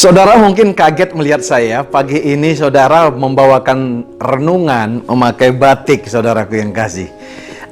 Saudara mungkin kaget melihat saya pagi ini saudara membawakan renungan memakai batik, saudaraku yang kasih.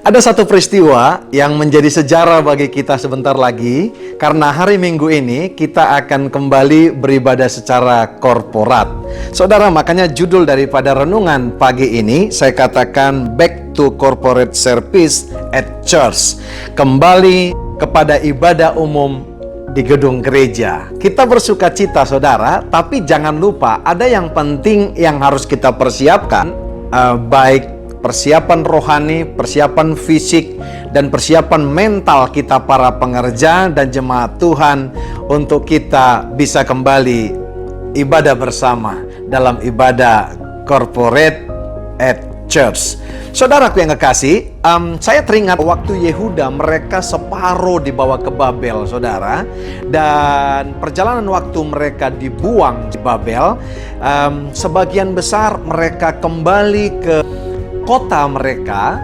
Ada satu peristiwa yang menjadi sejarah bagi kita sebentar lagi, karena hari Minggu ini kita akan kembali beribadah secara korporat. Saudara, makanya judul daripada renungan pagi ini saya katakan Back to Corporate Service at Church. Kembali kepada ibadah umum di gedung gereja. Kita bersuka cita, saudara, tapi jangan lupa ada yang penting yang harus kita persiapkan, baik persiapan rohani, persiapan fisik, dan persiapan mental kita para pengerja dan jemaat Tuhan untuk kita bisa kembali ibadah bersama dalam ibadah corporate at church. Saudaraku yang kekasih, saya teringat waktu Yehuda mereka separuh dibawa ke Babel, saudara. Dan perjalanan waktu mereka dibuang di Babel, sebagian besar mereka kembali ke kota mereka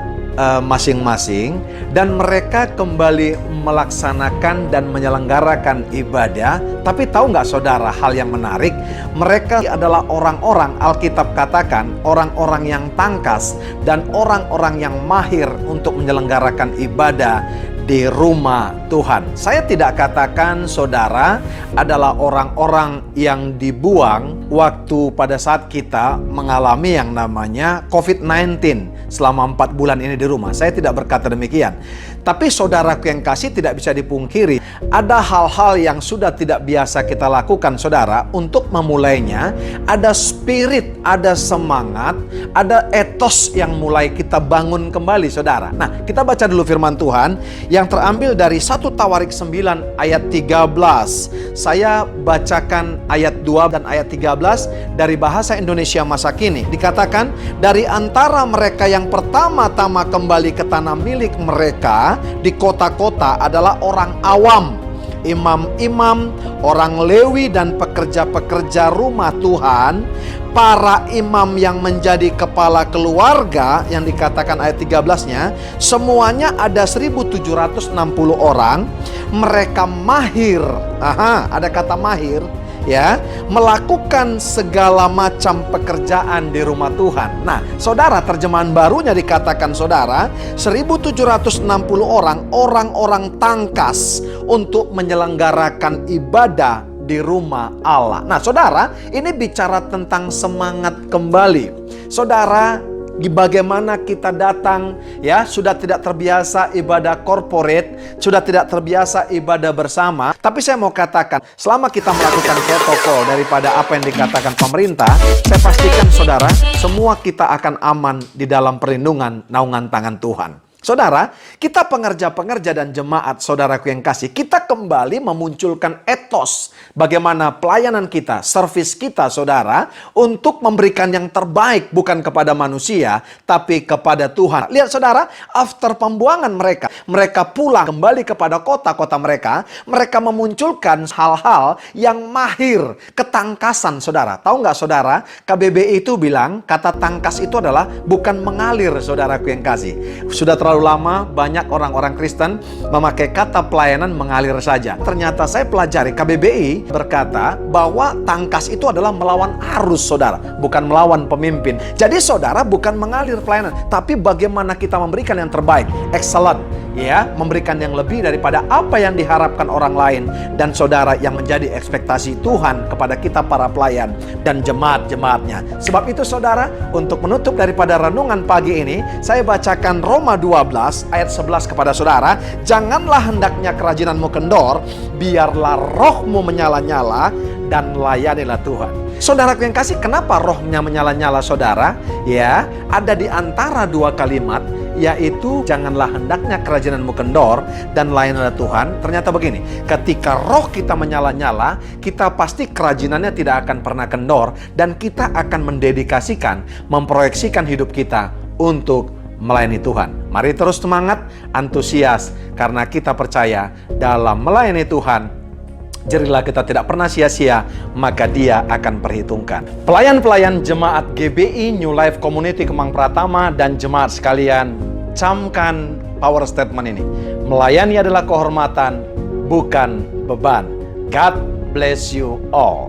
masing-masing, dan mereka kembali melaksanakan dan menyelenggarakan ibadah. Tapi tahu nggak saudara, hal yang menarik, mereka adalah orang-orang, Alkitab katakan, orang-orang yang tangkas dan orang-orang yang mahir untuk menyelenggarakan ibadah di rumah Tuhan. Saya tidak katakan saudara adalah orang-orang yang dibuang waktu pada saat kita mengalami yang namanya COVID-19 selama 4 bulan ini di rumah. Saya tidak berkata demikian. Tapi saudaraku yang kasih, tidak bisa dipungkiri ada hal-hal yang sudah tidak biasa kita lakukan, saudara. Untuk memulainya ada spirit, ada semangat, ada etos yang mulai kita bangun kembali, saudara. Nah, kita baca dulu firman Tuhan yang terambil dari 1 Tawarik 9 ayat 13. Saya bacakan ayat 2 dan ayat 13 dari bahasa Indonesia masa kini. Dikatakan, dari antara mereka yang pertama-tama kembali ke tanah milik mereka di kota-kota adalah orang awam, imam-imam, orang Lewi, dan pekerja-pekerja rumah Tuhan. Para imam yang menjadi kepala keluarga yang dikatakan ayat 13-nya, semuanya ada 1760 orang. Mereka mahir, ada kata mahir, ya, melakukan segala macam pekerjaan di rumah Tuhan. Nah, saudara, terjemahan barunya dikatakan, saudara, 1760 orang, orang-orang tangkas untuk menyelenggarakan ibadah di rumah Allah. Nah, saudara, ini bicara tentang semangat kembali. Saudara, bagaimana kita datang, ya, sudah tidak terbiasa ibadah corporate, sudah tidak terbiasa ibadah bersama. Tapi saya mau katakan, selama kita melakukan protokol daripada apa yang dikatakan pemerintah, saya pastikan saudara, semua kita akan aman di dalam perlindungan naungan tangan Tuhan. Saudara, kita pengerja-pengerja dan jemaat, saudaraku yang kasih, kita kembali memunculkan etos bagaimana pelayanan kita, servis kita, saudara, untuk memberikan yang terbaik bukan kepada manusia, tapi kepada Tuhan. Lihat saudara, after pembuangan mereka pulang kembali kepada kota-kota mereka memunculkan hal-hal yang mahir, ketangkasan, saudara. Tahu nggak saudara, KBBI itu bilang, kata tangkas itu adalah bukan mengalir, saudaraku yang kasih. Sudah terlalu lama banyak orang-orang Kristen memakai kata pelayanan mengalir saja. Ternyata saya pelajari, KBBI berkata bahwa tangkas itu adalah melawan arus, saudara, bukan melawan pemimpin. Jadi saudara, bukan mengalir pelayanan, tapi bagaimana kita memberikan yang terbaik, excellent, ya, memberikan yang lebih daripada apa yang diharapkan orang lain. Dan saudara, yang menjadi ekspektasi Tuhan kepada kita para pelayan dan jemaat-jemaatnya. Sebab itu saudara, untuk menutup daripada renungan pagi ini, saya bacakan Roma 12 ayat 11 kepada saudara. Janganlah hendaknya kerajinanmu kendor, biarlah rohmu menyala-nyala dan layanilah Tuhan. Saudara yang kasih, kenapa rohnya menyala-nyala, saudara? Ya, ada di antara dua kalimat, yaitu janganlah hendaknya kerajinanmu kendor dan layanilah Tuhan. Ternyata begini, ketika roh kita menyala-nyala, kita pasti kerajinannya tidak akan pernah kendor, dan kita akan mendedikasikan, memproyeksikan hidup kita untuk melayani Tuhan. Mari terus semangat, antusias, karena kita percaya dalam melayani Tuhan, jerilah kita tidak pernah sia-sia, maka Dia akan perhitungkan. Pelayan-pelayan jemaat GBI New Life Community Kemang Pratama dan jemaat sekalian, camkan power statement ini. Melayani adalah kehormatan, bukan beban. God bless you all.